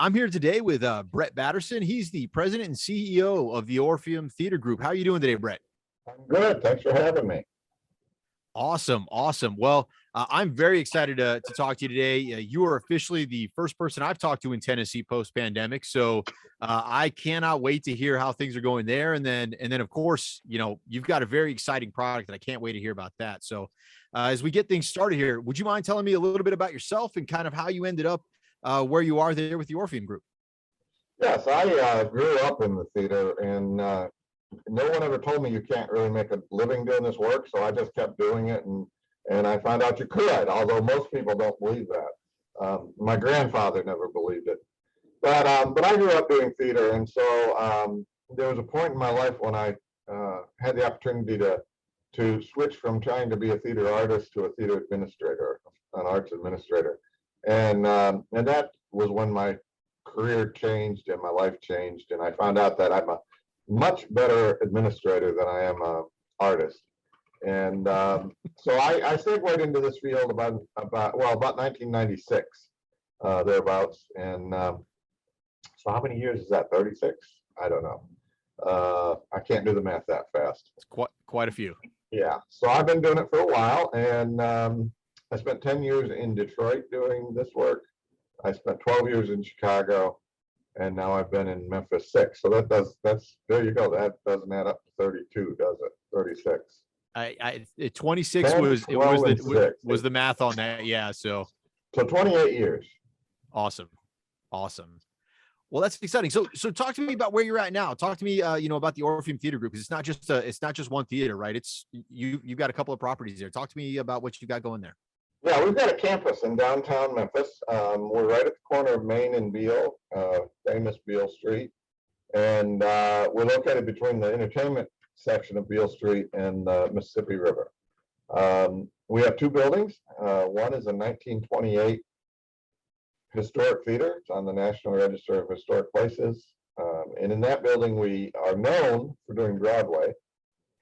I'm here today with Brett Batterson. He's the president and CEO of the Orpheum Theatre Group. How are you doing today, Brett? I'm good. Thanks for having me. Awesome. Well, I'm very excited to talk to you today. You are officially the first person I've talked to in Tennessee post-pandemic, so I cannot wait to hear how things are going there. And then, of course, you've got a very exciting product, and I can't wait to hear about that. So, as we get things started here, would you mind telling me a little bit about yourself and kind of how you ended up where you are there with the Orpheum Group? Yes, I grew up in the theater, and no one ever told me you can't really make a living doing this work, so I just kept doing it, and I found out you could, although most people don't believe that. My grandfather never believed it. But I grew up doing theater, and so there was a point in my life when I had the opportunity to switch from trying to be a theater artist to a theater administrator, an arts administrator. And that was when my career changed and my life changed, and I found out that I'm a much better administrator than I am an artist. And so I segued into this field about 1996, thereabouts. And so how many years is that? 36? I don't know. I can't do the math that fast. It's quite a few. Yeah. So I've been doing it for a while, and I spent 10 years in Detroit doing this work. I spent 12 years in Chicago, and now I've been in Memphis 6. So that's there you go. That doesn't add up to 32, does it? 36. 26 10, was the math on that. Yeah. So 28 years. Awesome. Well, that's exciting. So talk to me about where you're at now. Talk to me, about the Orpheum Theatre Group, because it's not just one theater, right? It's you've got a couple of properties there. Talk to me about what you got going there. Yeah, we've got a campus in downtown Memphis. We're right at the corner of Main and Beale, famous Beale Street, and we're located between the entertainment section of Beale Street and the Mississippi River. We have two buildings. One is a 1928 historic theater. It's on the National Register of Historic Places. And in that building, we are known for doing Broadway.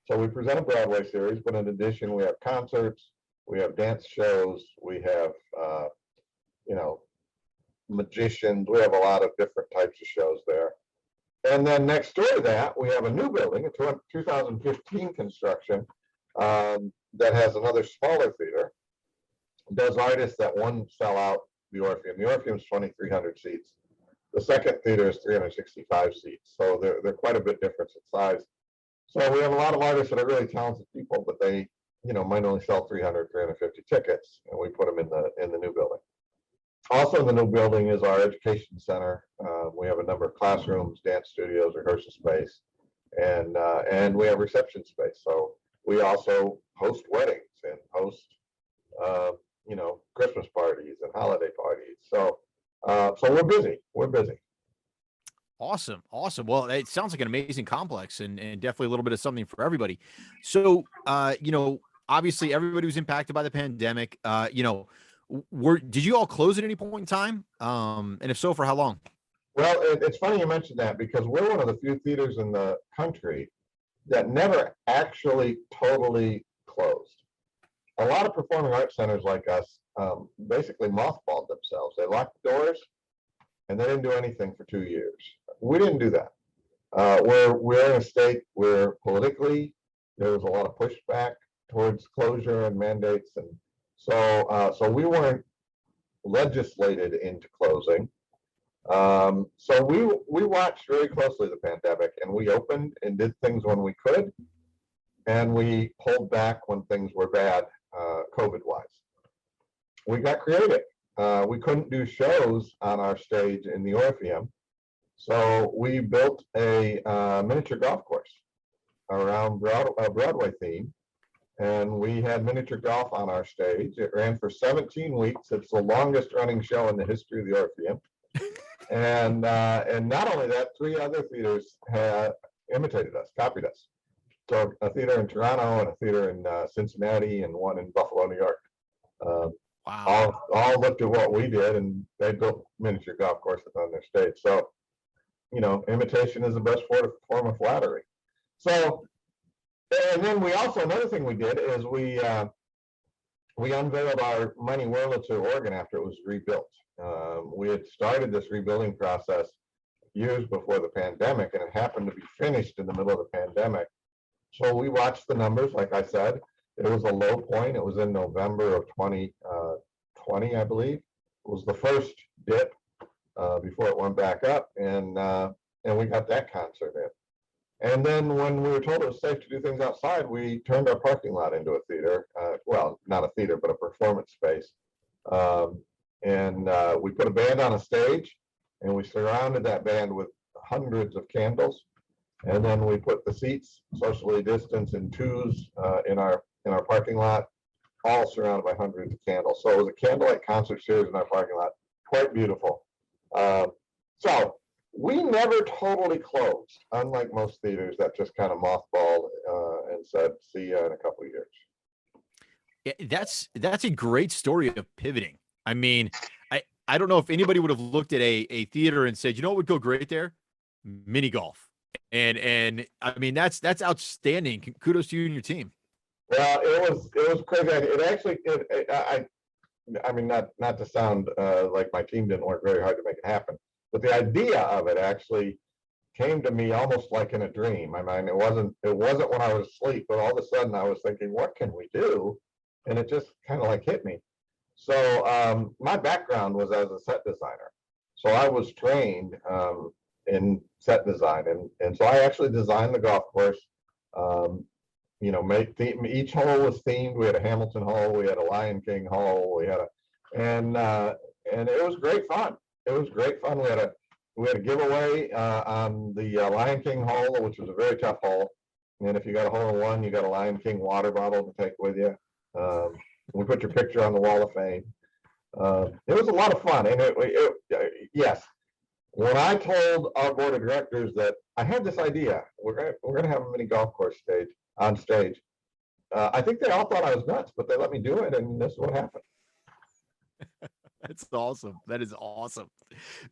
So we present a Broadway series, but in addition, we have concerts, we have dance shows, we have, magicians. We have a lot of different types of shows there. And then next door to that, we have a new building, a 2015 construction, that has another smaller theater. Those artists that one sell out the Orpheum. The Orpheum is 2,300 seats. The second theater is 365 seats. So they're quite a bit different in size. So we have a lot of artists that are really talented people, but they, might only sell 300, 350 tickets, and we put them in the new building. Also in the new building is our education center. We have a number of classrooms, dance studios, rehearsal space, and we have reception space. So we also host weddings and host Christmas parties and holiday parties. So we're busy. Awesome. Well, it sounds like an amazing complex and definitely a little bit of something for everybody. So, obviously everybody was impacted by the pandemic. Did you all close at any point in time? And if so, for how long? Well, it's funny you mentioned that, because we're one of the few theaters in the country that never actually totally closed. A lot of performing arts centers like us basically mothballed themselves. They locked the doors and they didn't do anything for 2 years. We didn't do that. We're in a state where politically there was a lot of pushback towards closure and mandates, and so we weren't legislated into closing. So we watched very closely the pandemic, and we opened and did things when we could, and we pulled back when things were bad, COVID-wise. We got creative. We couldn't do shows on our stage in the Orpheum, so we built a miniature golf course around Broadway theme, and we had miniature golf on our stage. It ran for 17 weeks. It's the longest running show in the history of the Orpheum. And not only that, 3 other theaters had imitated us, copied us. So a theater in Toronto and a theater in Cincinnati and one in Buffalo, New York. Wow. All looked at what we did, and they built miniature golf courses on their stage. So, imitation is the best form of flattery. So, and then we also, another thing we did is we we unveiled our Mighty Wurlitzer organ after it was rebuilt. We had started this rebuilding process years before the pandemic, and it happened to be finished in the middle of the pandemic. So we watched the numbers, like I said. It was a low point. It was in November of 2020, I believe. It was the first dip before it went back up, and we got that concert in. And then when we were told it was safe to do things outside, we turned our parking lot into a theater. Well, not a theater, but a performance space. We put a band on a stage, and we surrounded that band with hundreds of candles. And then we put the seats socially distanced in twos in our parking lot, all surrounded by hundreds of candles. So it was a candlelight concert series in our parking lot, quite beautiful. So we never totally closed, unlike most theaters that just kind of mothballed and said, see you in a couple of years. Yeah, that's a great story of pivoting. I mean, I don't know if anybody would have looked at a theater and said, you know what would go great there? Mini golf. And I mean, that's outstanding. Kudos to you and your team. Well, it was crazy. It actually, I mean, not to sound like my team didn't work very hard to make it happen, but the idea of it actually came to me almost like in a dream. I mean, it wasn't when I was asleep, but all of a sudden I was thinking, what can we do? And it just kind of like hit me. So my background was as a set designer. So I was trained in set design, and so I actually designed the golf course. You know, each hole was themed. We had a Hamilton hole, we had a Lion King hole, we had and it was great fun. It was great fun. We had a giveaway on the Lion King hole, which was a very tough hole. And if you got a hole in one, you got a Lion King water bottle to take with you. We put your picture on the wall of fame. It was a lot of fun, and yes. When I told our board of directors that I had this idea, we're gonna have a mini golf course on stage, I think they all thought I was nuts, but they let me do it, and this is what happened. That's awesome. That is awesome.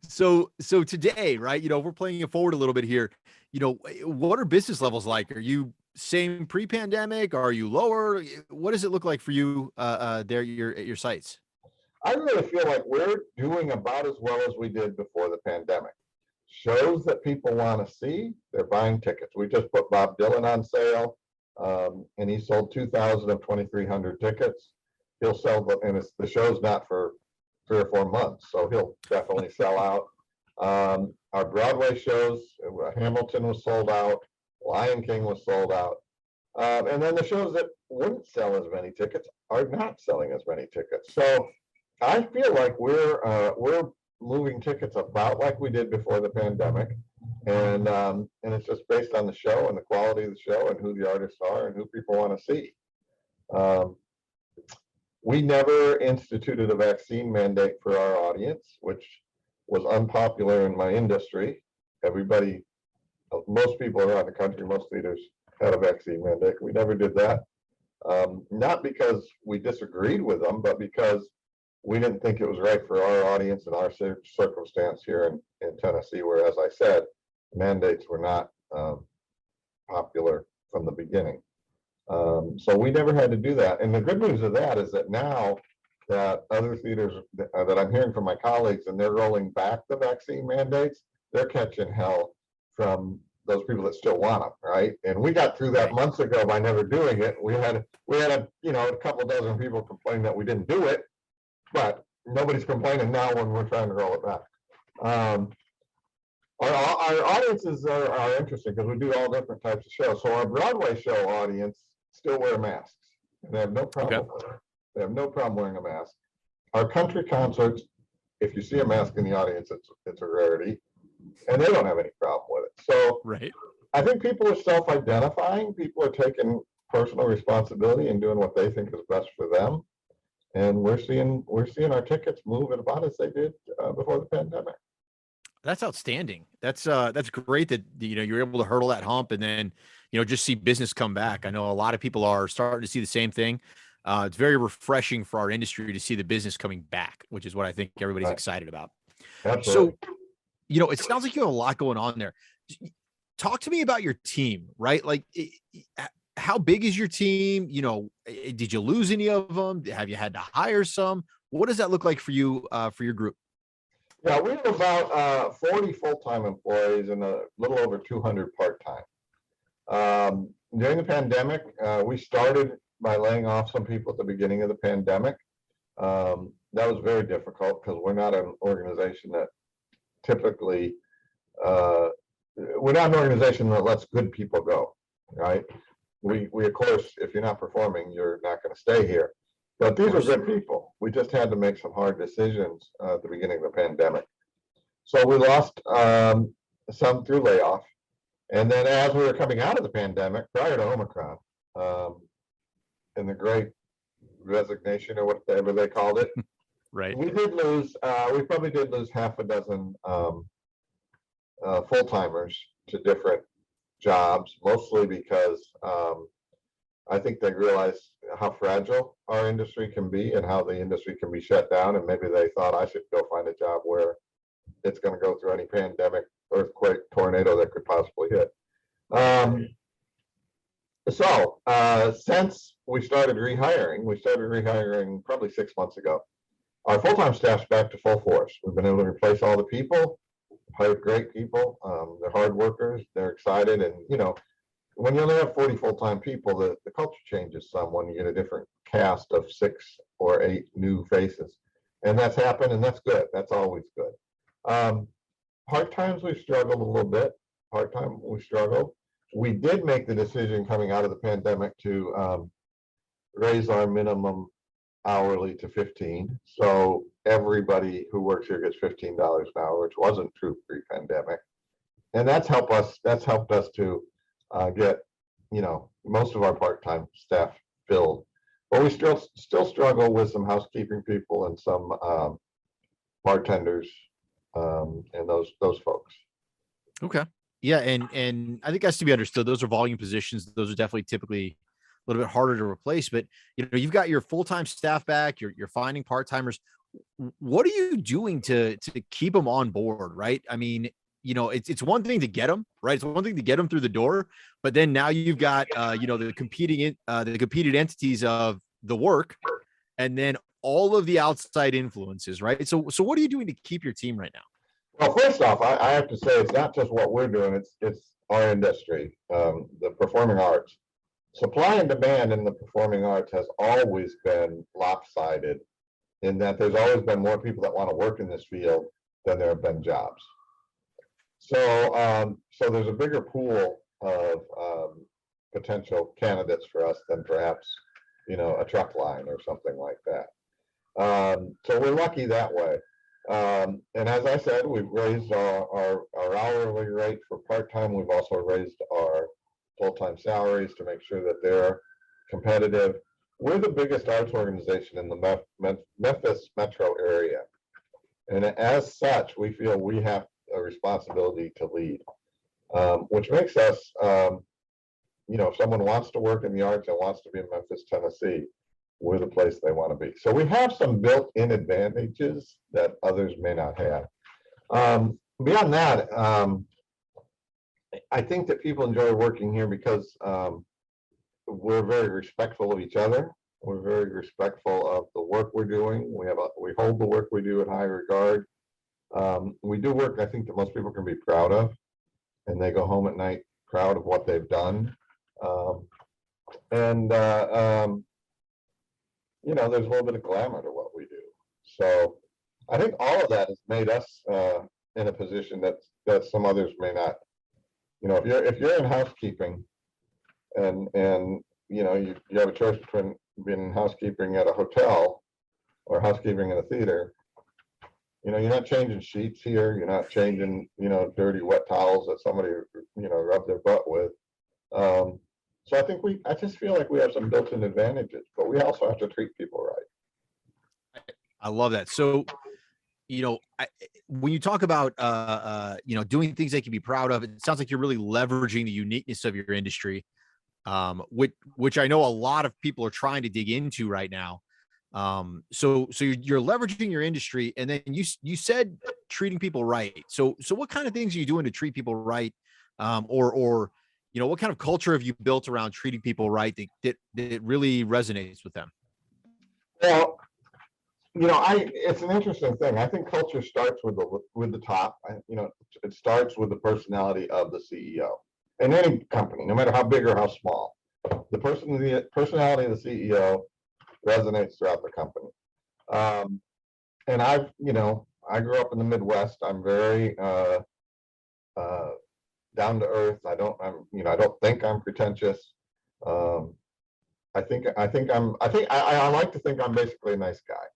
So today, right? You know, we're playing it forward a little bit here. You know, what are business levels like? Are you same pre-pandemic? Are you lower? What does it look like for you there at your sites? I really feel like we're doing about as well as we did before the pandemic. Shows that people want to see, they're buying tickets. We just put Bob Dylan on sale, and he sold 2,000 of 2,300 tickets. He'll sell, and the show's not for 3 or 4 months, so he'll definitely sell out. Our Broadway shows, Hamilton was sold out, Lion King was sold out. And then the shows that wouldn't sell as many tickets are not selling as many tickets. So I feel like we're moving tickets about like we did before the pandemic, and it's just based on the show and the quality of the show and who the artists are and who people want to see. We never instituted a vaccine mandate for our audience, which was unpopular in my industry. Most people around the country, most theaters had a vaccine mandate. We never did that, not because we disagreed with them, but because we didn't think it was right for our audience and our circumstance here in Tennessee, where, as I said, mandates were not popular from the beginning. So we never had to do that. And the good news of that is that now that other theaters that I'm hearing from my colleagues, and they're rolling back the vaccine mandates, they're catching hell from those people that still want them, right? And we got through that months ago by never doing it. We had a couple dozen people complain that we didn't do it, but nobody's complaining now when we're trying to roll it back. Our audiences are interesting because we do all different types of shows. So our Broadway show audience still wear masks, and they have no problem with it. They have no problem wearing a mask. Our country concerts, if you see a mask in the audience, it's a rarity, and they don't have any problem with it. So right. I think people are self-identifying. People are taking personal responsibility and doing what they think is best for them. And we're seeing our tickets move at about as they did before the pandemic. That's outstanding. That's great that you're able to hurdle that hump and then just see business come back. I know a lot of people are starting to see the same thing. It's very refreshing for our industry to see the business coming back, which is what I think everybody's excited about. Absolutely. So, it sounds like you have a lot going on there. Talk to me about your team, right? Like, how big is your team? Did you lose any of them? Have you had to hire some? What does that look like for you, for your group? Yeah, we have about 40 full-time employees and a little over 200 part-time. During the pandemic, we started by laying off some people at the beginning of the pandemic. That was very difficult because we're not an organization that typically, we're not an organization that lets good people go, right? We of course, if you're not performing, you're not going to stay here. But these are good people. We just had to make some hard decisions at the beginning of the pandemic. So we lost some through layoff. And then as we were coming out of the pandemic, prior to Omicron, and the great resignation or whatever they called it, Right. we probably did lose half a dozen full-timers to different jobs, mostly because I think they realized how fragile our industry can be and how the industry can be shut down. And maybe they thought I should go find a job where it's going to go through any pandemic, earthquake, tornado that could possibly hit. Since we started rehiring probably 6 months ago. Our full-time staff's back to full force. We've been able to replace all the people, hired great people. They're hard workers. They're excited. And, when you only have 40 full-time people, the culture changes some when you get a different cast of 6 or 8 new faces. And that's happened, and that's good. That's always good. Part-times, we struggled a little bit. Part-time, we struggled. We did make the decision coming out of the pandemic to raise our minimum hourly to 15. So everybody who works here gets $15 an hour, which wasn't true pre-pandemic. And that's helped us to get, most of our part-time staff filled. But we still struggle with some housekeeping people and some bartenders and those folks. Okay. Yeah, and I think that's to be understood. Those are volume positions. Those are definitely typically a little bit harder to replace. But you've got your full-time staff back. You're finding part-timers. What are you doing to keep them on board? Right. I mean, it's one thing to get them right. It's one thing to get them through the door, but then now you've got the competing entities of the work, and then all of the outside influences. Right. So what are you doing to keep your team right now? Well, first off, I have to say it's not just what we're doing, it's our industry, the performing arts. Supply and demand in the performing arts has always been lopsided in that there's always been more people that want to work in this field than there have been jobs. So there's a bigger pool of potential candidates for us than perhaps, a truck line or something like that. So we're lucky that way. And as I said, we've raised our hourly rate for part-time. We've also raised our full-time salaries to make sure that they're competitive. We're the biggest arts organization in the Memphis metro area. And as such, we feel we have a responsibility to lead, which makes us, if someone wants to work in the arts and wants to be in Memphis, Tennessee, we're the place they want to be. So we have some built-in advantages that others may not have. Beyond that, I think that people enjoy working here because we're very respectful of each other. We're very respectful of the work we're doing. We hold the work we do in high regard. We do work I think that most people can be proud of, and they go home at night proud of what they've done. There's a little bit of glamour to what we do. So I think all of that has made us in a position that some others may not. If you're in housekeeping and you have a choice between being in housekeeping at a hotel or housekeeping in a theater, you're not changing sheets here. You're not changing, dirty wet towels that somebody, rubbed their butt with. So I just feel like we have some built-in advantages, but we also have to treat people right. I love that. So, when you talk about, doing things they can be proud of, it sounds like you're really leveraging the uniqueness of your industry, which I know a lot of people are trying to dig into right now. So you're leveraging your industry, and then you said treating people right. So what kind of things are you doing to treat people right? Or what kind of culture have you built around treating people right that really resonates with them? Well, it's an interesting thing. I think culture starts with the top. It starts with the personality of the CEO in any company, no matter how big or how small. The personality of the CEO resonates throughout the company. And I grew up in the Midwest. I'm very down to earth. I don't think I'm pretentious. I like to think I'm basically a nice guy.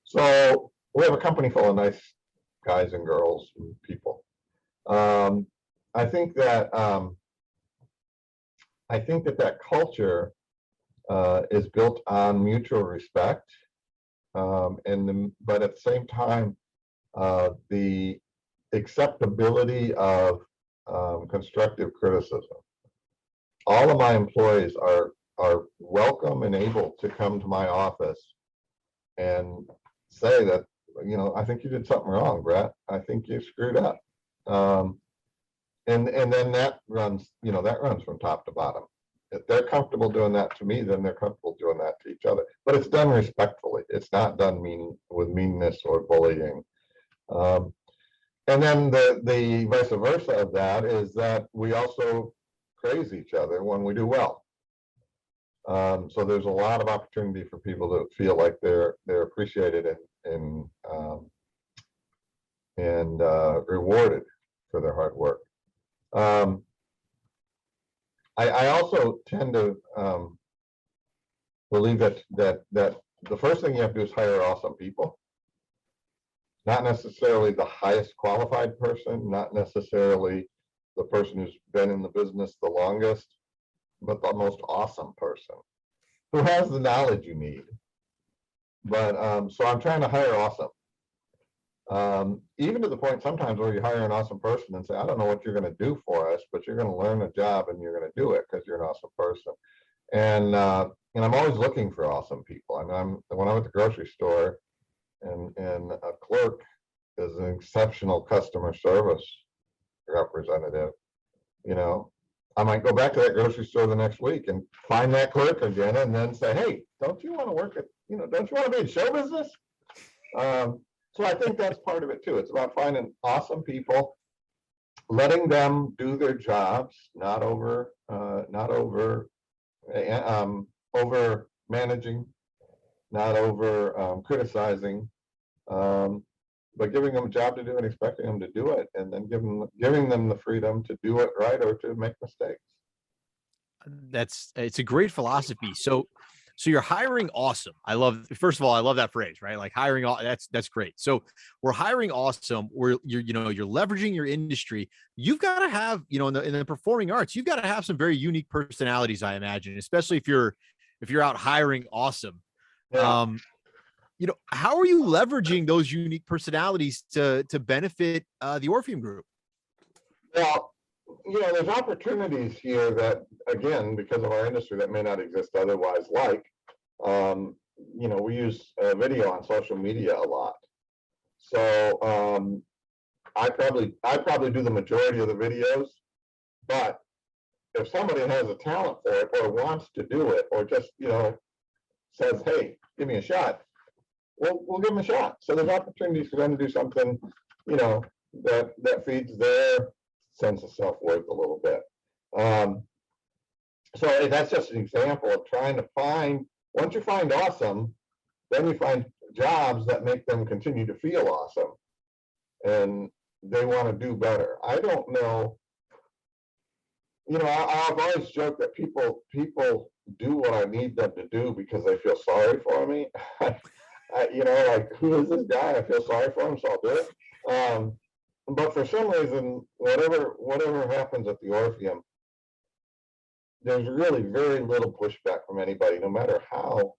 So we have a company full of nice guys and girls and people. I think that that culture is built on mutual respect, but at the same time, the acceptability of constructive criticism. All of my employees are welcome and able to come to my office and say that, I think you did something wrong, Brett. I think you screwed up. And then that runs from top to bottom. If they're comfortable doing that to me, then they're comfortable doing that to each other. But it's done respectfully. It's not done with meanness or bullying. And then the vice versa of that is that we also praise each other when we do well. So there's a lot of opportunity for people to feel like they're appreciated and rewarded for their hard work. I also tend to believe that the first thing you have to do is hire awesome people. Not necessarily the highest qualified person, not necessarily the person who's been in the business the longest, but the most awesome person who has the knowledge you need. But so I'm trying to hire awesome. Even to the point sometimes where you hire an awesome person and say, I don't know what you're going to do for us, but you're going to learn a job and you're going to do it because you're an awesome person. And I'm always looking for awesome people. When I'm at the grocery store and a clerk is an exceptional customer service representative, I might go back to that grocery store the next week and find that clerk again and then say, hey, don't you want to work at, don't you want to be in show business? So I think that's part of it too. It's about finding awesome people, letting them do their jobs, not over managing, not over criticizing, but giving them a job to do and expecting them to do it, and then giving them the freedom to do it right or to make mistakes. It's a great philosophy. So you're hiring awesome. First of all, I love that phrase, right? Like hiring, that's great. So we're hiring awesome. You're leveraging your industry. You've got to have, in the performing arts, you've got to have some very unique personalities, I imagine, especially if you're out hiring awesome. Yeah. How are you leveraging those unique personalities to benefit the Orpheum Group? Well, there's opportunities here that, again, because of our industry, that may not exist otherwise. Like, we use video on social media a lot. So I probably do the majority of the videos, but if somebody has a talent for it or wants to do it or just, says, hey, give me a shot, we'll give them a shot. So there's opportunities for them to do something, that feeds their sense of self-worth a little bit. So that's just an example of trying to find, once you find awesome, then you find jobs that make them continue to feel awesome and they want to do better. I don't know, I've always joked that people do what I need them to do because they feel sorry for me. Like, who is this guy? I feel sorry for him, so I'll do it. But for some reason, whatever happens at the Orpheum, there's really very little pushback from anybody, no matter how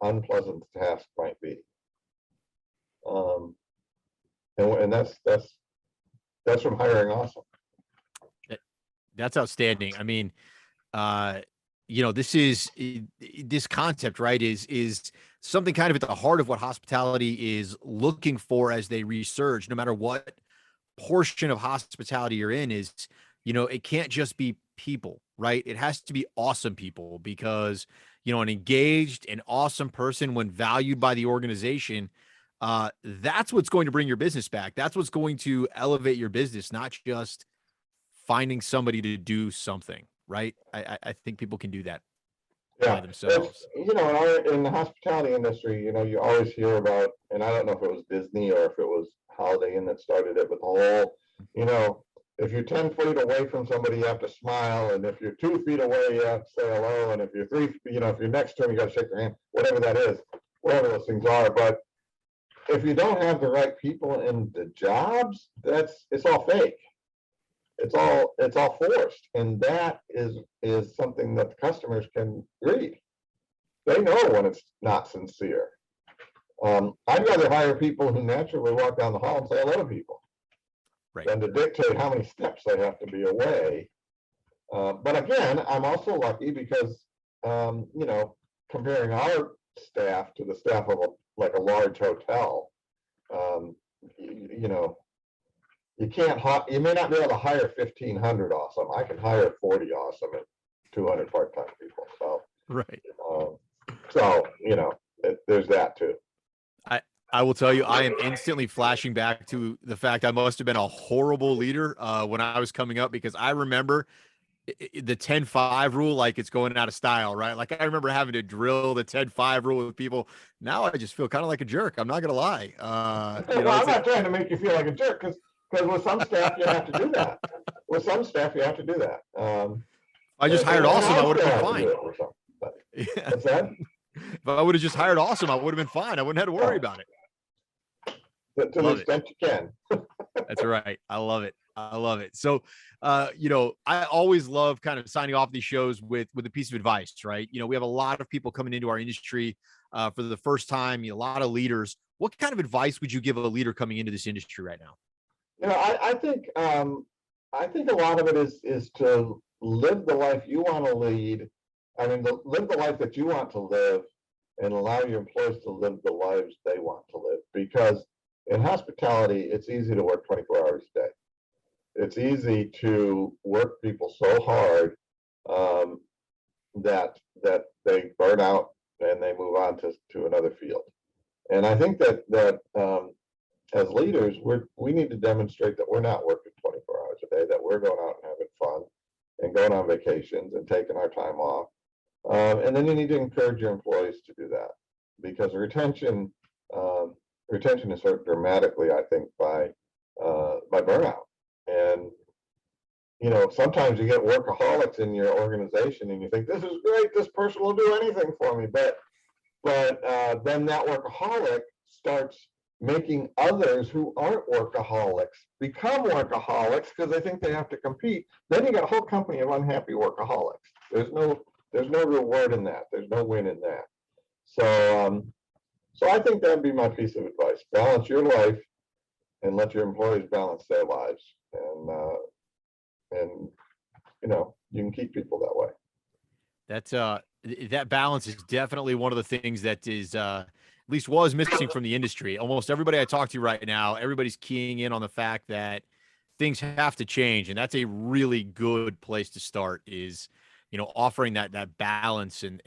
unpleasant the task might be. And that's from hiring awesome. That's outstanding. I mean, this concept, right, is something kind of at the heart of what hospitality is looking for as they resurge, no matter what portion of hospitality you're in, is it can't just be people, right? It has to be awesome people because, an engaged and awesome person, when valued by the organization, that's what's going to bring your business back. That's what's going to elevate your business, not just finding somebody to do something, right? I think people can do that by Yeah, themselves. in the hospitality industry, you always hear about, and I don't know if it was Disney or if it was Holiday Inn that started it, but the whole, you know, if you're 10 feet away from somebody, you have to smile, and if you're 2 feet away, you have to say hello, and if you're if you're next to them, you got to shake their hand, whatever that is, whatever those things are. But if you don't have the right people in the jobs, it's all fake. It's all forced, and that is something that the customers can read. They know when it's not sincere. I'd rather hire people who naturally walk down the hall and say hello to people, Right. than to dictate how many steps they have to be away. But again, I'm also lucky because, comparing our staff to the staff of a large hotel, um, you know, you may not be able to hire 1,500 awesome. I can hire 40 awesome and 200 part-time people. So, Right. there's that too. I will tell you, I am instantly flashing back to the fact I must have been a horrible leader when I was coming up, because I remember the 10-5 rule, like it's going out of style, right? Like I remember having to drill the 10-5 rule with people. Now I just feel kind of like a jerk. I'm not gonna lie. Well, I'm not trying to make you feel like a jerk, because with some staff you have to do that. With some staff you have to do that. I just hired awesome, I would have been fine. Yeah. What's that? If I would have just hired awesome, I would have been fine. I wouldn't have to worry about it. To the extent you can. That's right. I love it. I love it. So, I always love kind of signing off these shows with a piece of advice, right? We have a lot of people coming into our industry for the first time, a lot of leaders. What kind of advice would you give a leader coming into this industry right now? I think a lot of it is to live the life you want to lead. I mean, live the life that you want to live, and allow your employees to live the lives they want to live. Because in hospitality, it's easy to work 24 hours a day. It's easy to work people so hard that they burn out and they move on to another field. And I think that as leaders, we need to demonstrate that we're not working 24 hours a day, that we're going out and having fun and going on vacations and taking our time off. And then you need to encourage your employees to do that, because retention is hurt dramatically, I think, by burnout. And sometimes you get workaholics in your organization, and you think, this is great, this person will do anything for me, but then that workaholic starts making others who aren't workaholics become workaholics, because they think they have to compete. Then you got a whole company of unhappy workaholics. There's no reward in that. There's no win in that. So I think that'd be my piece of advice: balance your life and let your employees balance their lives, and you can keep people that way. That's that balance is definitely one of the things that is at least was missing from the industry. Almost everybody I talk to right now, everybody's keying in on the fact that things have to change, and that's a really good place to start, is offering that balance and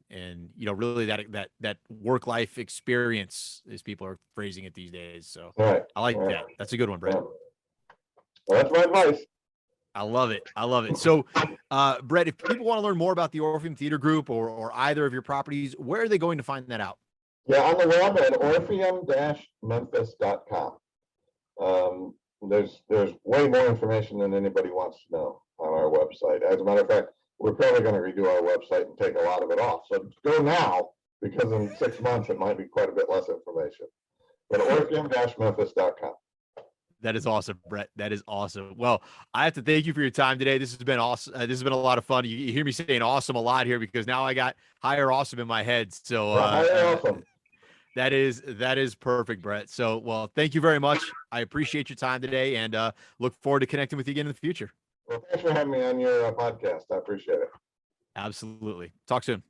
really that work-life experience, as people are phrasing it these days. So Right. I like that. That's a good one, Brett. Well, that's my advice. I love it. I love it. So, Brett, if people want to learn more about the Orpheum Theatre Group or either of your properties, where are they going to find that out? Yeah, on the web at orpheum-memphis.com. There's way more information than anybody wants to know on our website. As a matter of fact, we're probably going to redo our website and take a lot of it off. So go now, because in 6 months it might be quite a bit less information. But orpheum-memphis.com. That is awesome, Brett. That is awesome. Well, I have to thank you for your time today. This has been awesome. This has been a lot of fun. You hear me saying awesome a lot here, because now I got higher awesome in my head. So Awesome. that is perfect, Brett. So, well, thank you very much. I appreciate your time today, and look forward to connecting with you again in the future. Well, thanks for having me on your podcast. I appreciate it. Absolutely. Talk soon.